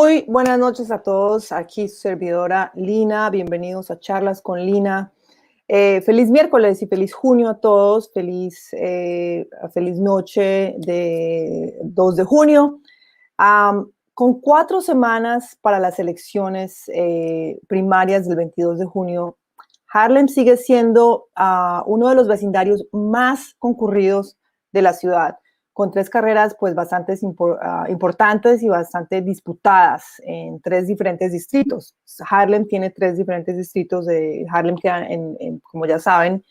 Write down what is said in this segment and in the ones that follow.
Muy buenas noches a todos. Aquí su servidora Lina. Bienvenidos a Charlas con Lina. Feliz miércoles y feliz junio a todos. Feliz noche de 2 de junio. Con 4 semanas para las elecciones primarias del 22 de junio, Harlem sigue siendo uno de los vecindarios más concurridos de la ciudad, con 3 carreras pues bastante importantes y bastante disputadas en 3 diferentes distritos. Harlem tiene 3 diferentes distritos. Harlem queda, como ya saben,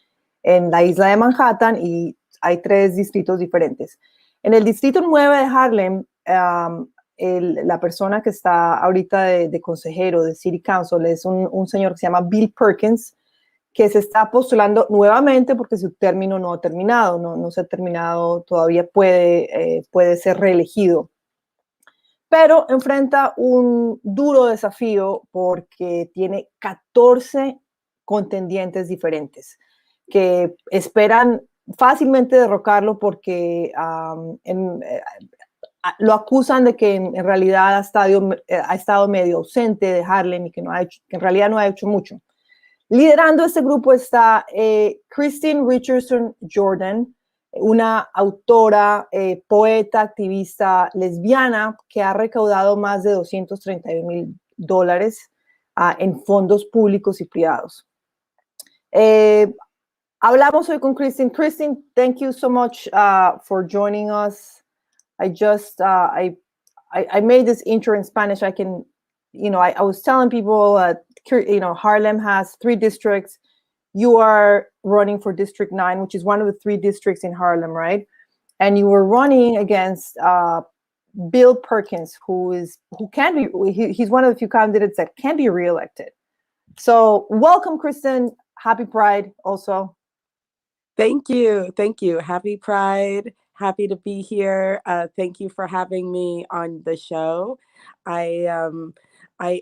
en la isla de Manhattan, y hay 3 distritos diferentes. En el distrito 9 de Harlem, la persona que está ahorita de consejero de City Council es un señor que se llama Bill Perkins, que se está postulando nuevamente porque su término no ha terminado, no se ha terminado, todavía puede ser reelegido. Pero enfrenta un duro desafío porque tiene 14 contendientes diferentes que esperan fácilmente derrocarlo porque lo acusan de que en realidad ha estado medio ausente de Harlem y que en realidad no ha hecho mucho. Liderando este grupo está KRISTIN Richardson Jordan, una autora, poeta, activista lesbiana que ha recaudado más de $231,000 en fondos públicos y privados. Hablamos hoy con KRISTIN. KRISTIN, thank you so much for joining us. I made this intro in Spanish. I was telling people, Harlem has 3 districts. You are running for District 9, which is one of the 3 districts in Harlem, right? And you were running against Bill Perkins, he's one of the few candidates that can be reelected. So welcome, KRISTIN. Happy Pride also. Thank you. Happy Pride. Happy to be here. Thank you for having me on the show. I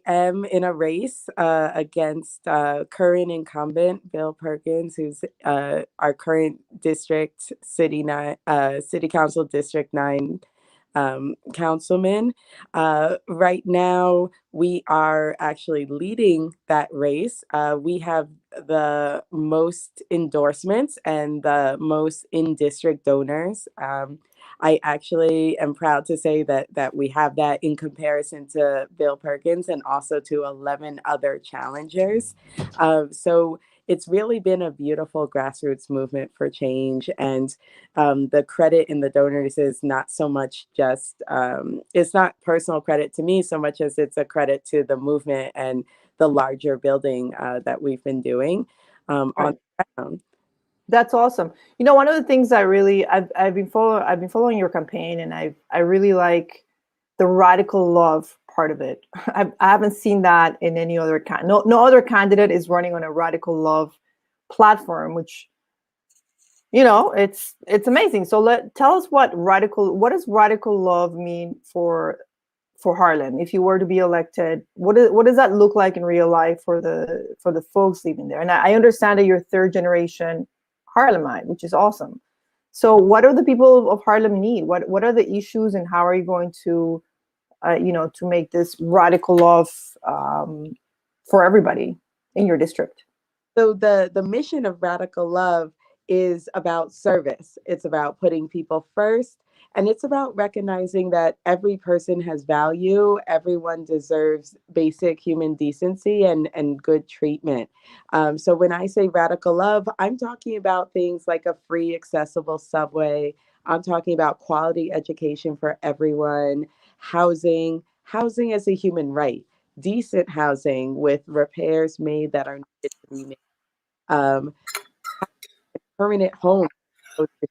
am in a race against current incumbent Bill Perkins, who's our current City Council District 9 councilman. Right now, we are actually leading that race. We have the most endorsements and the most in-district donors. I actually am proud to say that we have that in comparison to Bill Perkins and also to 11 other challengers. So it's really been a beautiful grassroots movement for change. And the credit in the donors is not so much just, it's not personal credit to me so much as it's a credit to the movement and the larger building that we've been doing on the ground. That's awesome. One of the things I've been following your campaign, and I really like the radical love part of it. I haven't seen that in any other no other candidate is running on a radical love platform, which it's amazing. So tell us what does radical love mean for Harlem? If you were to be elected, what does that look like in real life for the folks living there? And I understand that you're 3rd generation Harlemite, which is awesome. So what do the people of Harlem need? What are the issues, and how are you going to to make this radical love for everybody in your district? So the mission of Radical Love is about service. It's about putting people first, and it's about recognizing that every person has value. Everyone deserves basic human decency and good treatment. So when I say radical love, I'm talking about things like a free, accessible subway. I'm talking about quality education for everyone, housing as a human right, decent housing with repairs made that are needed to be made, permanent homes,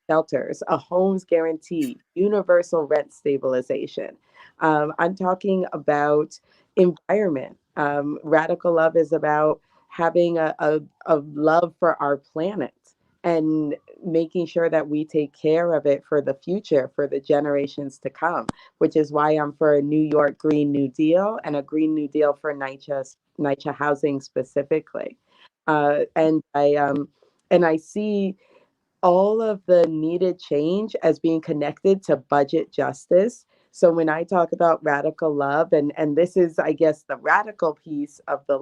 shelters, a homes guarantee, universal rent stabilization. I'm talking about environment. Radical love is about having a love for our planet and making sure that we take care of it for the future, for the generations to come, which is why I'm for a New York Green New Deal and a Green New Deal for NYCHA housing specifically. And I see all of the needed change as being connected to budget justice, So when I talk about radical love, and this is, I guess, the radical piece of the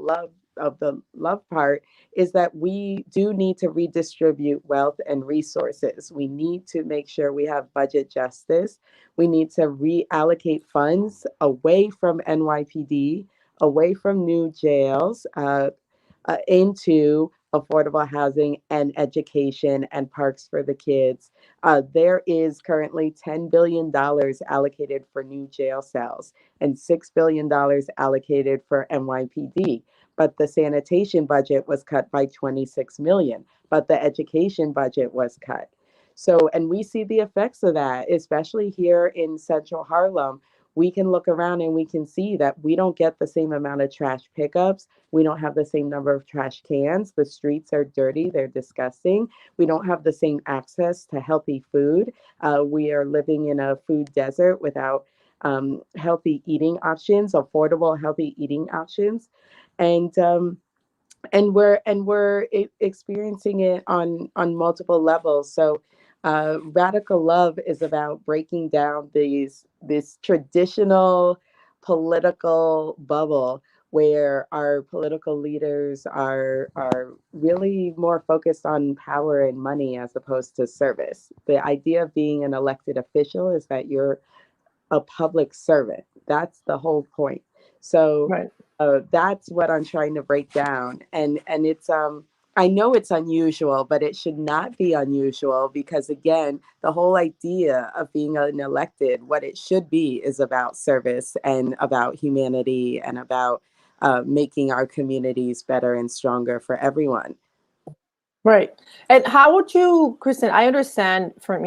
love part, is that we do need to redistribute wealth and resources. We need to make sure we have budget justice. We need to reallocate funds away from NYPD, away from new jails, into affordable housing and education and parks for the kids. There is currently $10 billion allocated for new jail cells and $6 billion allocated for NYPD. But the sanitation budget was cut by 26 million, but the education budget was cut. So, and we see the effects of that, especially here in central Harlem. We can look around and we can see that we don't get the same amount of trash pickups. We don't have the same number of trash cans. The streets are dirty, they're disgusting. We don't have the same access to healthy food. We are living in a food desert without healthy eating options, affordable healthy eating options. And experiencing it on multiple levels. So radical love is about breaking down this traditional political bubble where our political leaders are really more focused on power and money as opposed to service. The idea of being an elected official is that you're a public servant. That's the whole point. So Right. that's what I'm trying to break down. And it's I know it's unusual, but it should not be unusual because again, the whole idea of being an elected, what it should be is about service and about humanity and about making our communities better and stronger for everyone. Right. And how would you, Kristen, I understand from,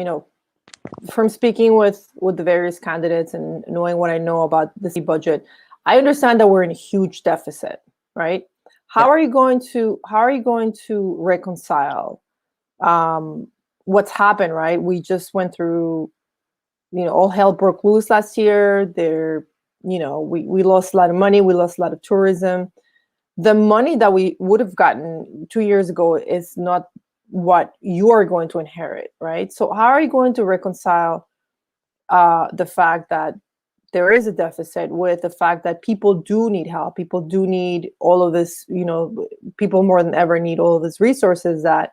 from speaking with the various candidates and knowing what I know about the city budget, I understand that we're in a huge deficit, right? How Yeah. are you going to reconcile what's happened, right? We just went through, all hell broke loose last year. We lost a lot of money, we lost a lot of tourism. The money that we would have gotten 2 years ago is not what you are going to inherit, right? So how are you going to reconcile the fact that there is a deficit with the fact that people do need help? People do need all of this, people more than ever need all of these resources that,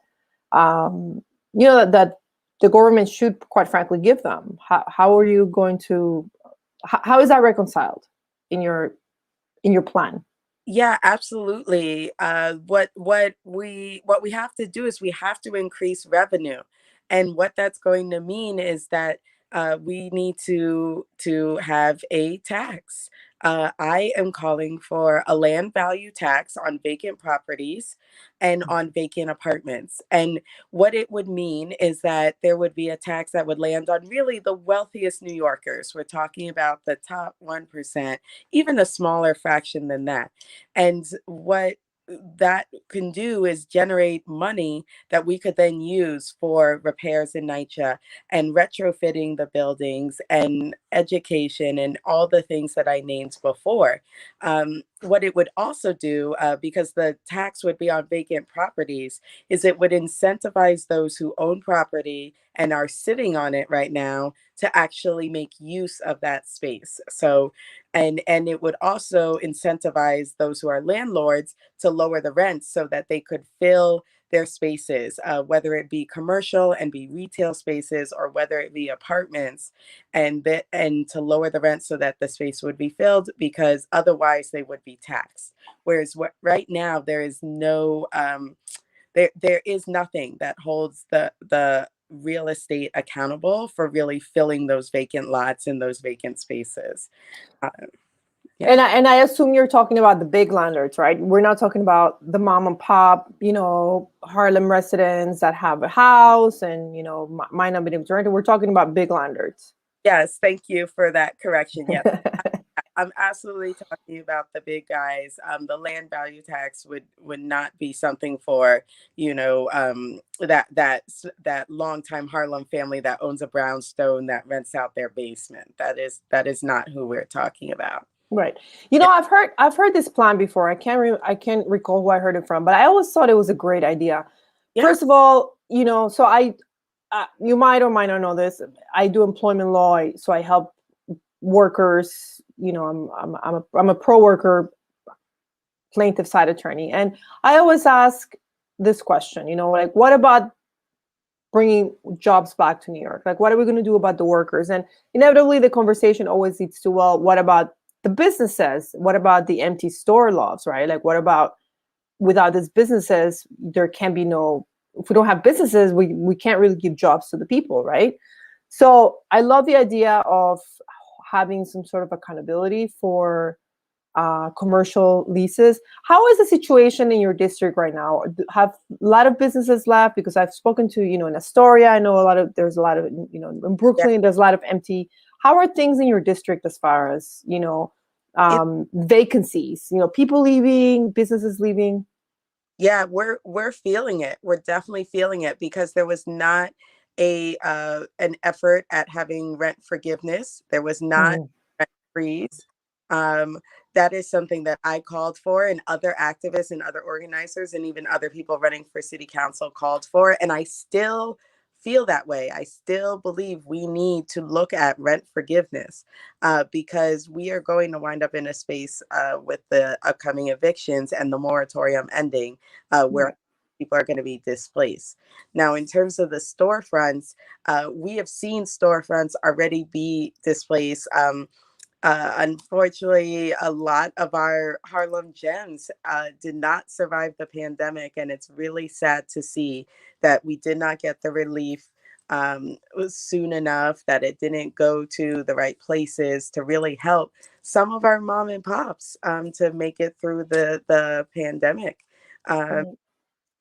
that the government should, quite frankly, give them. How are you going to, how is that reconciled in your plan? Yeah, absolutely. What we have to do is we have to increase revenue, and what that's going to mean is that we need to have a tax. I am calling for a land value tax on vacant properties and on vacant apartments. And what it would mean is that there would be a tax that would land on really the wealthiest New Yorkers. We're talking about the top 1%, even a smaller fraction than that. And what that can do is generate money that we could then use for repairs in NYCHA and retrofitting the buildings and education and all the things that I named before. What it would also do, because the tax would be on vacant properties, is it would incentivize those who own property and are sitting on it right now to actually make use of that space. So and it would also incentivize those who are landlords to lower the rents so that they could fill their spaces, whether it be commercial and be retail spaces or whether it be apartments, and to lower the rent so that the space would be filled because otherwise they would be taxed. Whereas right now there is no there is nothing that holds the real estate accountable for really filling those vacant lots and those vacant spaces. Uh, yeah. And I assume you're talking about the big landlords, right? We're not talking about the mom and pop, Harlem residents that have a house and, might not be able to rent it. We're talking about big landlords. Yes, thank you for that correction. Yes, I'm absolutely talking about the big guys. The land value tax would not be something for that longtime Harlem family that owns a brownstone that rents out their basement. That is not who we're talking about. Right. Yeah. I've heard this plan before. I can't recall who I heard it from, but I always thought it was a great idea. Yeah. First of all, you might or might not know this. I do employment law, so I help workers. I'm a pro worker plaintiff side attorney, and I always ask this question. Like, what about bringing jobs back to New York? Like, what are we going to do about the workers? And inevitably, the conversation always leads to, well, what about the businesses? What about the empty store laws, right? Like, what about without these businesses, there can be no, if we don't have businesses, we can't really give jobs to the people, right? So I love the idea of having some sort of accountability for commercial leases. How is the situation in your district right now? Have a lot of businesses left? Because I've spoken to, in Astoria, I know there's a lot of, in Brooklyn, there's a lot of empty. How are things in your district as far as, vacancies, people leaving, businesses leaving? Yeah, we're feeling it. We're definitely feeling it because there was not an effort at having rent forgiveness. There was not rent freeze. That is something that I called for, and other activists and other organizers and even other people running for city council called for. And I still feel that way. I still believe we need to look at rent forgiveness because we are going to wind up in a space with the upcoming evictions and the moratorium ending where people are going to be displaced. Now, in terms of the storefronts, we have seen storefronts already be displaced. Unfortunately, a lot of our Harlem gems did not survive the pandemic, and it's really sad to see that we did not get the relief soon enough, that it didn't go to the right places to really help some of our mom and pops to make it through the pandemic.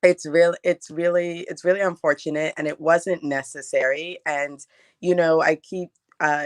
It's really unfortunate, and it wasn't necessary. And I keep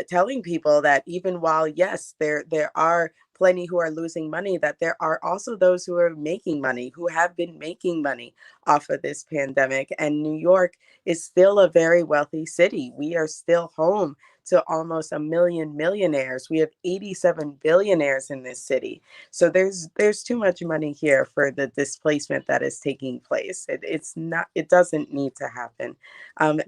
telling people that even while yes, there are plenty who are losing money, that there are also those who are making money, who have been making money off of this pandemic. And New York is still a very wealthy city. We are still home to almost 1 million millionaires. We have 87 billionaires in this city. So there's too much money here for the displacement that is taking place. It doesn't need to happen. And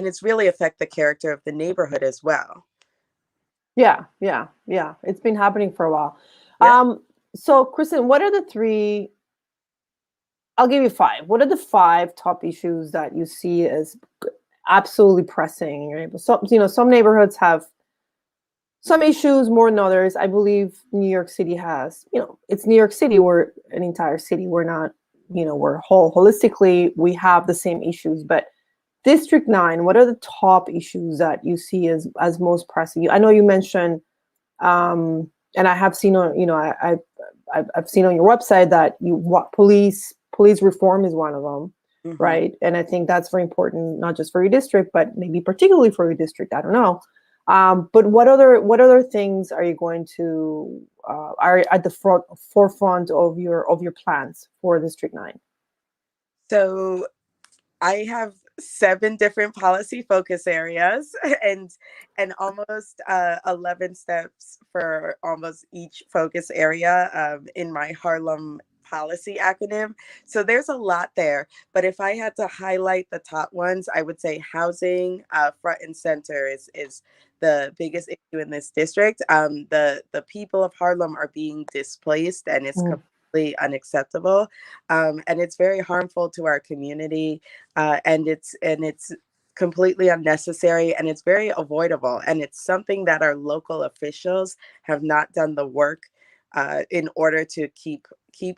it's really affect the character of the neighborhood as well. Yeah. It's been happening for a while. Yeah. So KRISTIN, what are the three, I'll give you five. What are the five top issues that you see as absolutely pressing in your neighborhood? So, some neighborhoods have some issues more than others. I believe New York City has, it's New York City. We're an entire city. We're not, we're holistically, we have the same issues. But District 9, what are the top issues that you see as most pressing? I know you mentioned, and I have seen on, I've seen on your website that police reform is one of them, right? And I think that's very important, not just for your district, but maybe particularly for your district. I don't know. But what other things are you going to are at the forefront of your plans for District 9? So I have 7 different policy focus areas and almost 11 steps for almost each focus area in my Harlem policy acronym. So there's a lot there. But if I had to highlight the top ones, I would say housing front and center is the biggest issue in this district. The people of Harlem are being displaced, and it's completely unacceptable. And it's very harmful to our community. And it's completely unnecessary, and it's very avoidable. And it's something that our local officials have not done the work in order to keep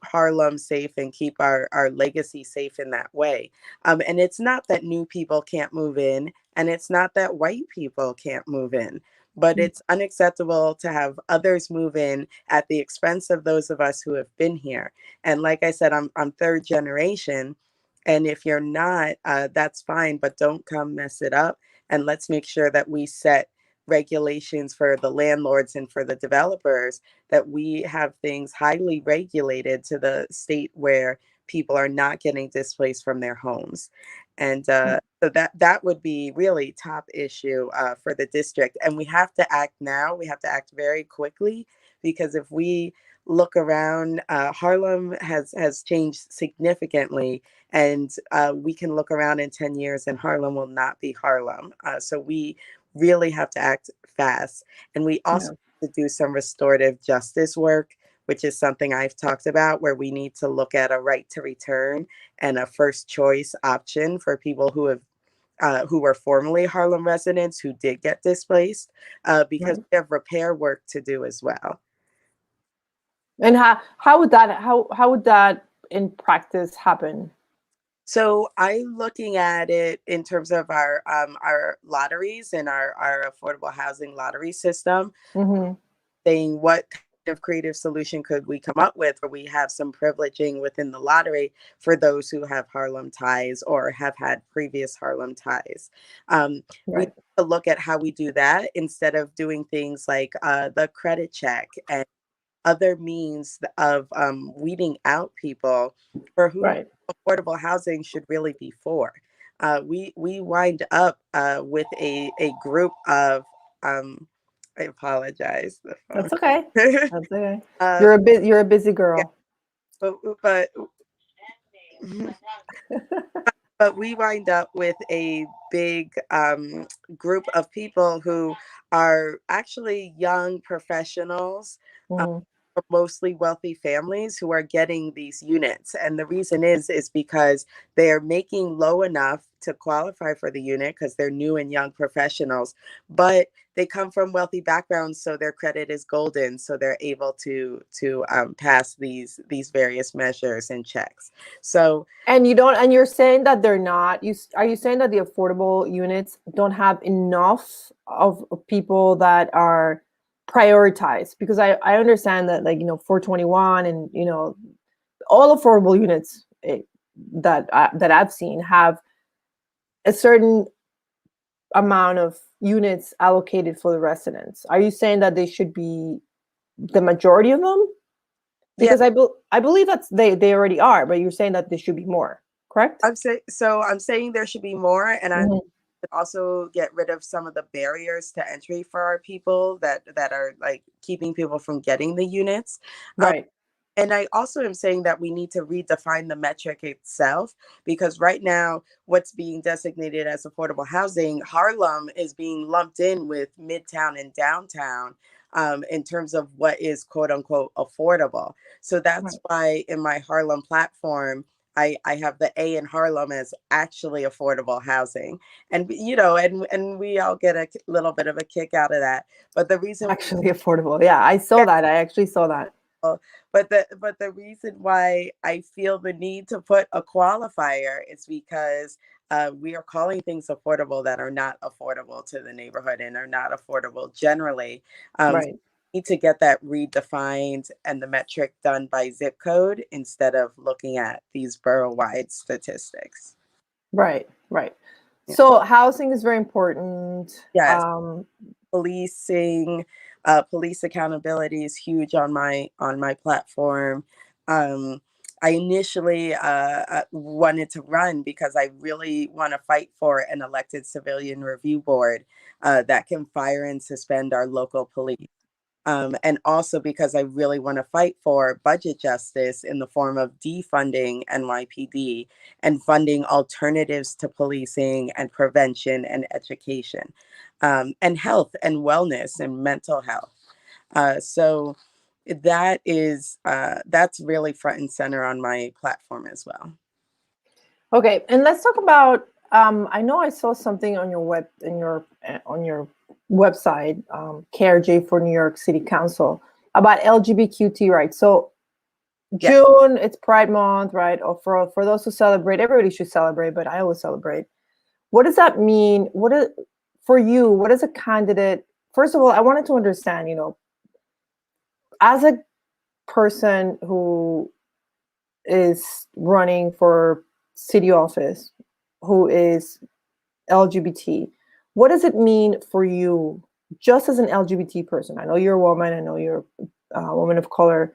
Harlem safe and keep our legacy safe in that way. And it's not that new people can't move in, and it's not that white people can't move in, but it's unacceptable to have others move in at the expense of those of us who have been here. And like I said, I'm third generation. And if you're not, that's fine, but don't come mess it up. And let's make sure that we set regulations for the landlords and for the developers, that we have things highly regulated to the state where people are not getting displaced from their homes. And so that would be really top issue for the district. And we have to act now. We have to act very quickly, because if we look around, Harlem has changed significantly, and we can look around in 10 years and Harlem will not be Harlem. So we really have to act fast. And we also have to do some restorative justice work, which is something I've talked about, where we need to look at a right to return and a first choice option for people who were formerly Harlem residents who did get displaced, because we have repair work to do as well. And how would that in practice happen? So I'm looking at it in terms of our lotteries and our affordable housing lottery system, saying what kind of creative solution could we come up with where we have some privileging within the lottery for those who have Harlem ties or have had previous Harlem ties. We need to look at how we do that instead of doing things like the credit check and other means of weeding out people for who affordable housing should really be for. We wind up with a group of I apologize. That's okay. That's okay. You're a busy girl. Yeah, but but we wind up with a big group of people who are actually young professionals, mostly wealthy families who are getting these units. And the reason is because they're making low enough to qualify for the unit because they're new and young professionals, but they come from wealthy backgrounds, so their credit is golden, so they're able to pass these various measures and checks. So and you're saying that they're not. Are you saying that the affordable units don't have enough of people that are prioritized? Because I understand that, like, 421 and all affordable units that I've seen have a certain amount of units allocated for the residents. Are you saying that they should be the majority of them? Because I believe that's they already are, but you're saying that there should be more, correct? I'm saying there should be more, and I also get rid of some of the barriers to entry for our people that are like keeping people from getting the units. Right. And I also am saying that we need to redefine the metric itself, because right now what's being designated as affordable housing, Harlem is being lumped in with Midtown and downtown in terms of what is quote unquote affordable. So that's why in my Harlem platform, I have the A in Harlem as actually affordable housing. And, and we all get a little bit of a kick out of that. But the reason actually affordable. Yeah, I saw that. I actually saw that. But the reason why I feel the need to put a qualifier is because we are calling things affordable that are not affordable to the neighborhood and are not affordable generally. Right. Need to get that redefined and the metric done by zip code instead of looking at these borough-wide statistics. Right. Yeah. So housing is very important. Yes. Policing, police accountability is huge on my platform. I initially wanted to run because I really want to fight for an elected civilian review board that can fire and suspend our local police. And also because I really want to fight for budget justice in the form of defunding NYPD and funding alternatives to policing and prevention and education, and health and wellness and mental health. So that's really front and center on my platform as well. Okay, and let's talk about. I know I saw something on your website, KRJ for New York City Council, about LGBTQ rights. So June, it's Pride Month, right? Or for those who celebrate, everybody should celebrate, but I always celebrate. What does that mean? For you, what is a candidate? First of all, I wanted to understand, as a person who is running for city office, who is LGBT, what does it mean for you just as an LGBT person? I know you're a woman, I know you're a woman of color,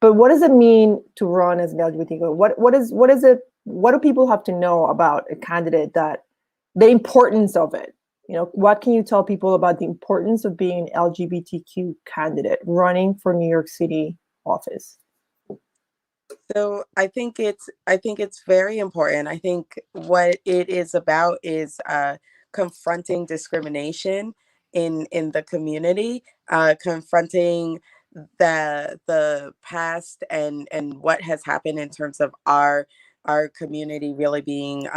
but what does it mean to run as an LGBT? What do people have to know about a candidate, that the importance of it? What can you tell people about the importance of being an LGBTQ candidate running for New York City office? So I think it's very important. I think what it is about is confronting discrimination in the community, confronting the past and what has happened in terms of our community really being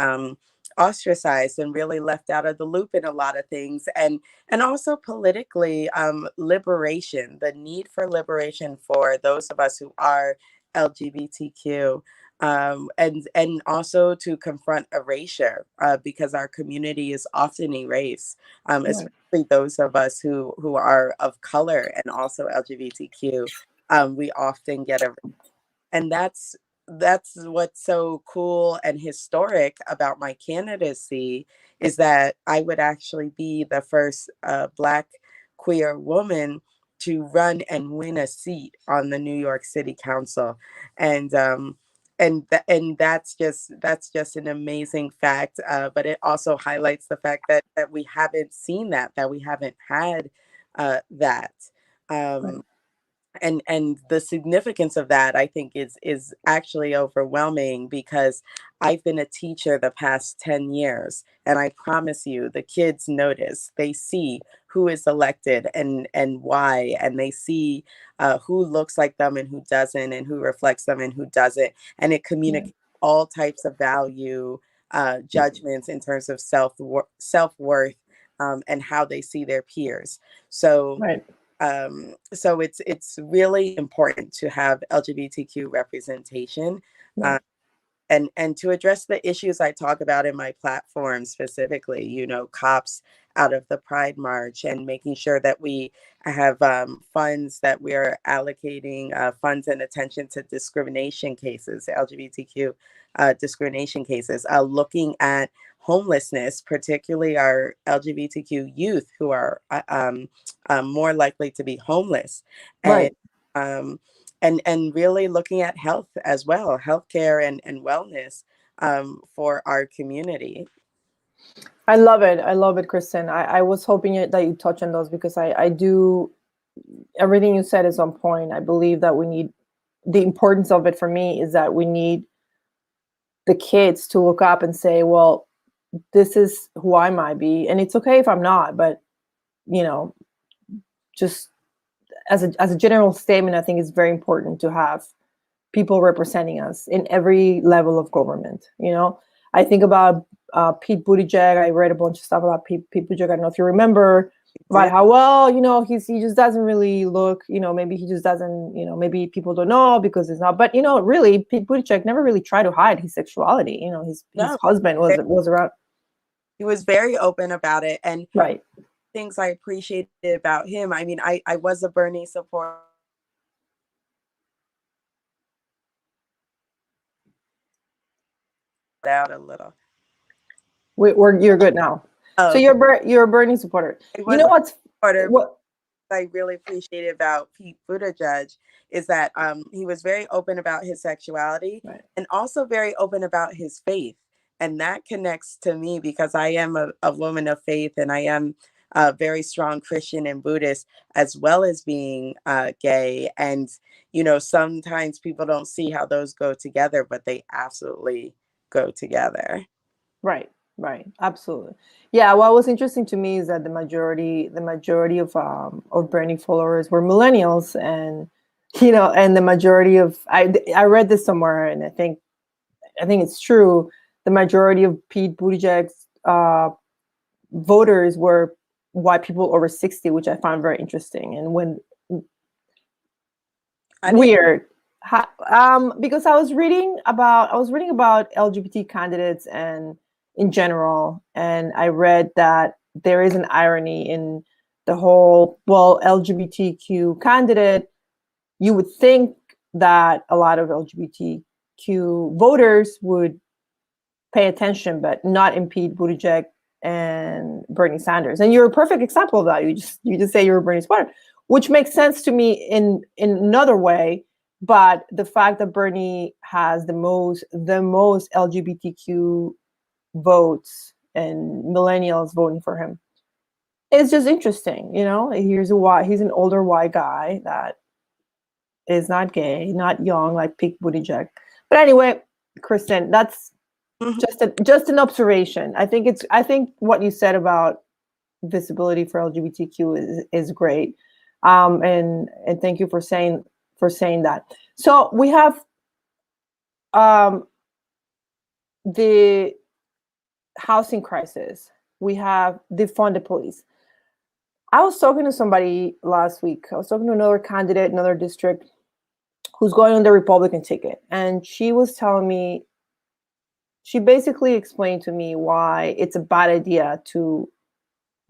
ostracized and really left out of the loop in a lot of things, and also politically, liberation, the need for liberation for those of us who are LGBTQ, and also to confront erasure, because our community is often erased, Right. especially those of us who are of color and also LGBTQ. We often get erased, and that's what's so cool and historic about my candidacy, is that I would actually be the first Black queer woman to run and win a seat on the New York City Council, and that's just an amazing fact. But it also highlights the fact that we haven't seen that we haven't had that. Right. Um, and the significance of that, I think, is actually overwhelming, because I've been a teacher the past 10 years, and I promise you the kids notice. They see who is elected and why, and they see who looks like them and who doesn't, and who reflects them and who doesn't, and it Right. communicates all types of value judgments in terms of self-worth, and how they see their peers. So Right. so it's really important to have LGBTQ representation, Right. and to address the issues I talk about in my platform, specifically, cops out of the Pride March, and making sure that we have funds, that we are allocating funds and attention to discrimination cases, LGBTQ discrimination cases, looking at homelessness, particularly our LGBTQ youth, who are more likely to be homeless, and Right. um, and really looking at health as well, healthcare and wellness, for our community. I love it. I love it, Kristen. I was hoping that you touch on those because I do, everything you said is on point. I believe that we need, the importance of it for me is that we need the kids to look up and say, well, this is who I might be. And it's okay if I'm not, but, you know, just as a general statement, I think it's very important to have people representing us in every level of government. I think about Pete Buttigieg. I read a bunch of stuff about Pete Buttigieg. I don't know if you remember about how, well, he just doesn't really look, maybe he just doesn't, maybe people don't know because it's not. But, really, Pete Buttigieg never really tried to hide his sexuality. His No, husband was around. he was very open about it, and Right. things I appreciated about him. I mean, I was a Bernie supporter. Out a little. You're good now. Oh, So okay. you're a Bernie supporter. I You was know a what's supporter. what? I really appreciated about Pete Buttigieg is that he was very open about his sexuality, Right. and also very open about his faith. And that connects to me because I am a woman of faith, and I am a very strong Christian and Buddhist, as well as being gay. And, sometimes people don't see how those go together, but they absolutely go together. Right. Right. Absolutely. Yeah. What was interesting to me is that the majority of Bernie followers were millennials, and and the majority of I read this somewhere, and I think it's true. The majority of Pete Buttigieg's voters were white people over 60, which I found very interesting. And when I didn't. weird, because I was reading about LGBT candidates and in general, and I read that there is an irony in the whole, well, LGBTQ candidate. You would think that a lot of LGBTQ voters would pay attention, but not in Pete Buttigieg and Bernie Sanders. And you're a perfect example of that. You just say you're a Bernie supporter, which makes sense to me in another way. But the fact that Bernie has the most LGBTQ votes and millennials voting for him, it's just interesting. He's an older white guy that is not gay, not young like Pete Buttigieg. But anyway, Kristen, Mhm. Just an observation. I think what you said about visibility for LGBTQ is great. And thank you for saying that. So we have the housing crisis. We have defund the police. I was talking to somebody last week. I was talking to another candidate, another district, who's going on the Republican ticket. And she was telling me, she basically explained to me why it's a bad idea to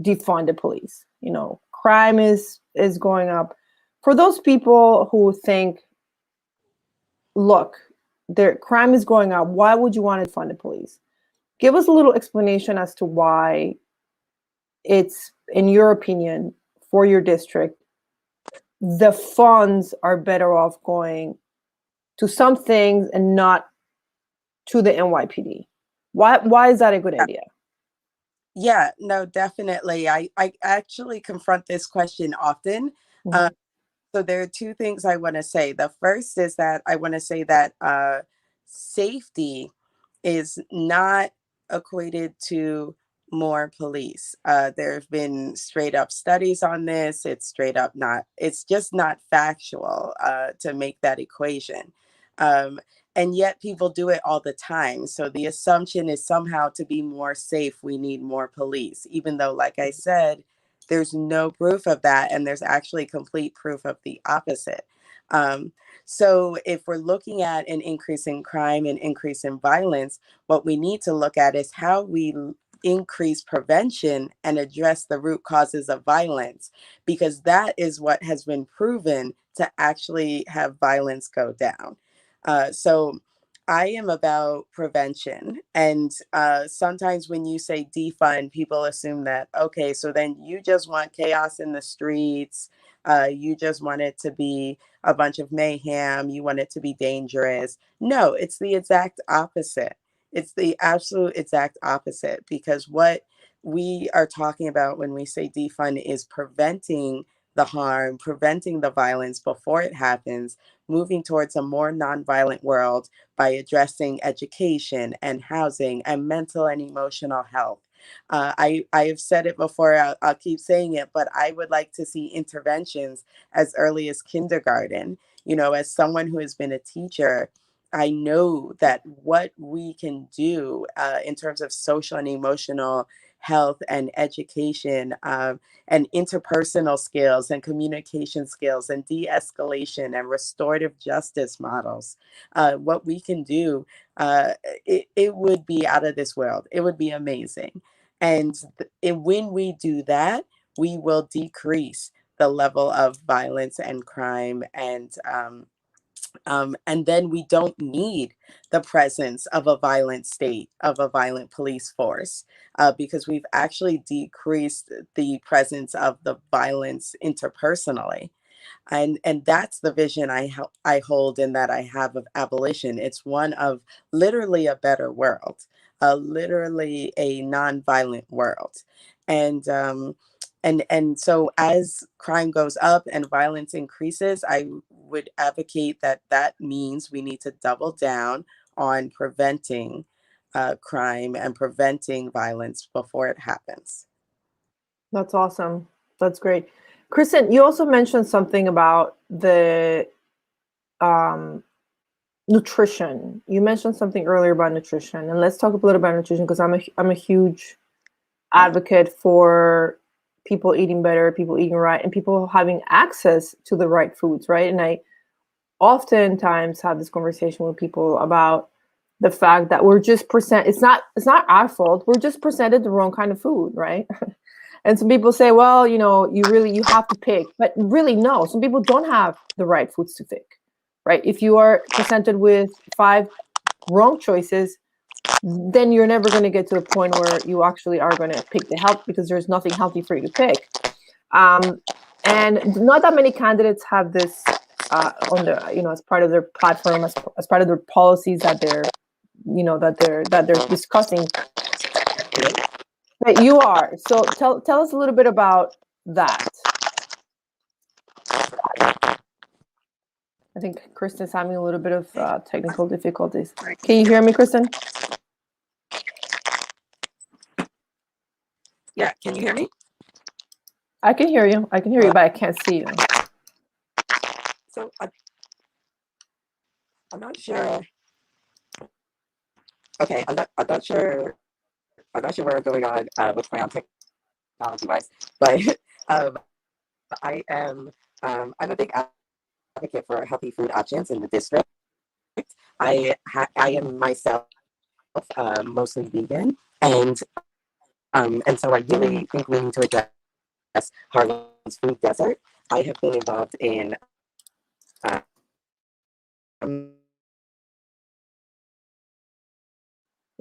defund the police. You know, crime is going up. For those people who think, look, their crime is going up, why would you want to defund the police? Give us a little explanation as to why it's, in your opinion, for your district, the funds are better off going to some things and not to the NYPD. Why is that a good idea? Yeah, no, definitely. I actually confront this question often. Mhm. So there are two things I want to say. The first is that I want to say that safety is not equated to more police. There have been straight up studies on this. It's straight up not, it's just not factual to make that equation. Um, and yet people do it all the time. So the assumption is somehow to be more safe, we need more police, even though, like I said, there's no proof of that. And there's actually complete proof of the opposite. Um, so if we're looking at an increase in crime and increase in violence, what we need to look at is how we increase prevention and address the root causes of violence, because that is what has been proven to actually have violence go down. So I am about prevention. And sometimes when you say defund, people assume that, okay, so then you just want chaos in the streets. You just want it to be a bunch of mayhem. You want it to be dangerous. No, it's the exact opposite. It's the absolute exact opposite, because what we are talking about when we say defund is preventing the harm, preventing the violence before it happens, moving towards a more nonviolent world by addressing education and housing and mental and emotional health. I have said it before, I'll keep saying it, but I would like to see interventions as early as kindergarten. You know, as someone who has been a teacher, I know that what we can do in terms of social and emotional health and education and interpersonal skills and communication skills and de-escalation and restorative justice models, what we can do, it would be out of this world. It would be amazing. And when we do that, we will decrease the level of violence and crime, and then we don't need the presence of a violent state, of a violent police force, because we've actually decreased the presence of the violence interpersonally. And that's the vision I hold and that I have of abolition. It's one of literally a better world, literally a nonviolent world. And um, and and so as crime goes up and violence increases, I would advocate that that means we need to double down on preventing crime and preventing violence before it happens. That's awesome. That's great. Kristen, you also mentioned something about the um, nutrition. You mentioned something earlier about nutrition, and let's talk a little about nutrition, because I'm a huge advocate for people eating better, people eating right, and people having access to the right foods, right? And I oftentimes have this conversation with people about the fact that we're just it's not our fault. We're just presented the wrong kind of food, right? And some people say, well, you have to pick, but really no, some people don't have the right foods to pick, right? If you are presented with 5 wrong choices, then you're never going to get to a point where you actually are going to pick the health, because there's nothing healthy for you to pick. And not that many candidates have this on the, as part of their platform, as part of their policies that they're discussing. But you are. So tell us a little bit about that. I think Kristen's having a little bit of technical difficulties. Can you hear me, Kristen? Yeah, can you hear me? I can hear you. I can hear you, but I can't see you. So I'm not sure. Okay, I'm not sure what's going on with my technology wise, but um, I'm a big advocate for healthy food options in the district. I am myself mostly vegan, and so I really think we need to address Harlem's food desert. I have been involved in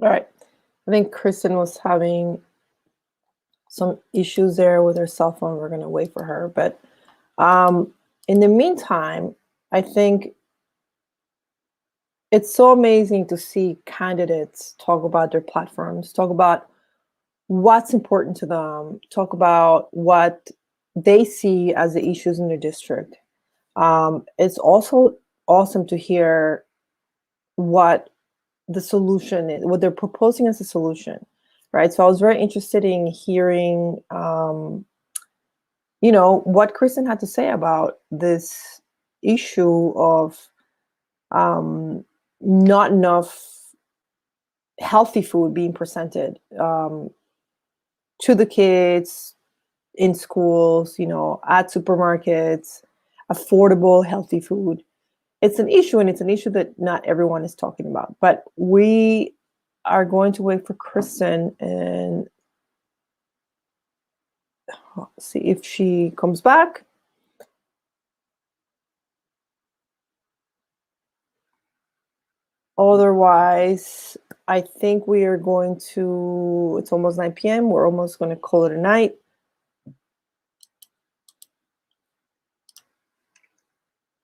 All right. I think Kristen was having some issues there with her cell phone. We're going to wait for her. But in the meantime, I think it's so amazing to see candidates talk about their platforms, talk about what's important to them, talk about what they see as the issues in their district. It's also awesome to hear what the solution is, what they're proposing as a solution, right? So I was very interested in hearing, what Kristen had to say about this issue of not enough healthy food being presented to the kids in schools, at supermarkets, affordable, healthy food. It's an issue, and it's an issue that not everyone is talking about. But we are going to wait for Kristen and see if she comes back. Otherwise, I think we are going to, it's almost 9 p.m. We're almost going to call it a night.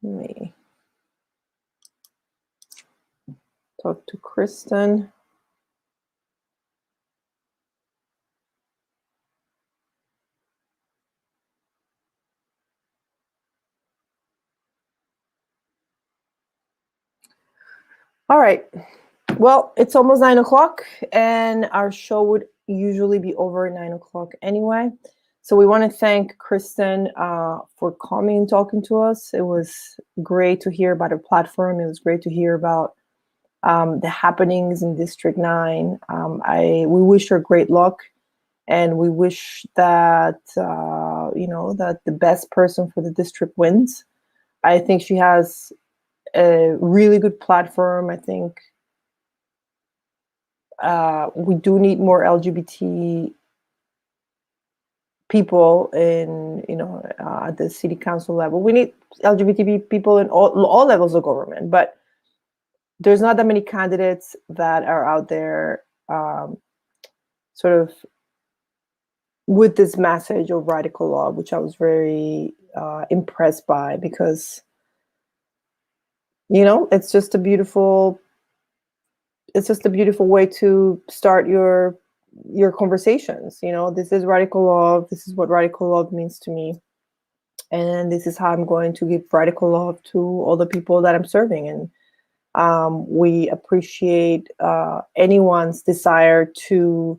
Let me talk to Kristen. All right. Well, it's almost 9 o'clock, and our show would usually be over at 9 o'clock anyway. So we want to thank Kristen for coming and talking to us. It was great to hear about her platform. It was great to hear about the happenings in District 9. We wish her great luck, and we wish that, that the best person for the district wins. I think she has a really good platform. I think we do need more LGBT people at the city council level. We need LGBT people in all levels of government, but there's not that many candidates that are out there sort of with this message of radical law, which I was very impressed by, because it's just a beautiful way to start your conversations. This is radical love. This is what radical love means to me, and this is how I'm going to give radical love to all the people that I'm serving. And we appreciate anyone's desire to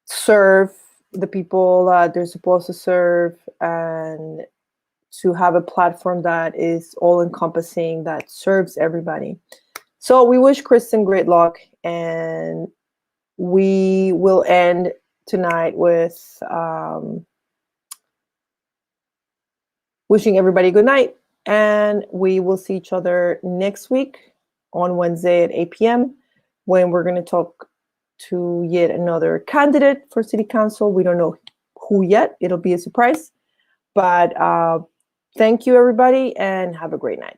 serve the people that they're supposed to serve, and to have a platform that is all encompassing, that serves everybody. So we wish Kristen great luck, and we will end tonight with wishing everybody good night, and we will see each other next week on Wednesday at 8 p.m. when we're going to talk to yet another candidate for city council. We don't know who yet. It'll be a surprise. But thank you, everybody, and have a great night.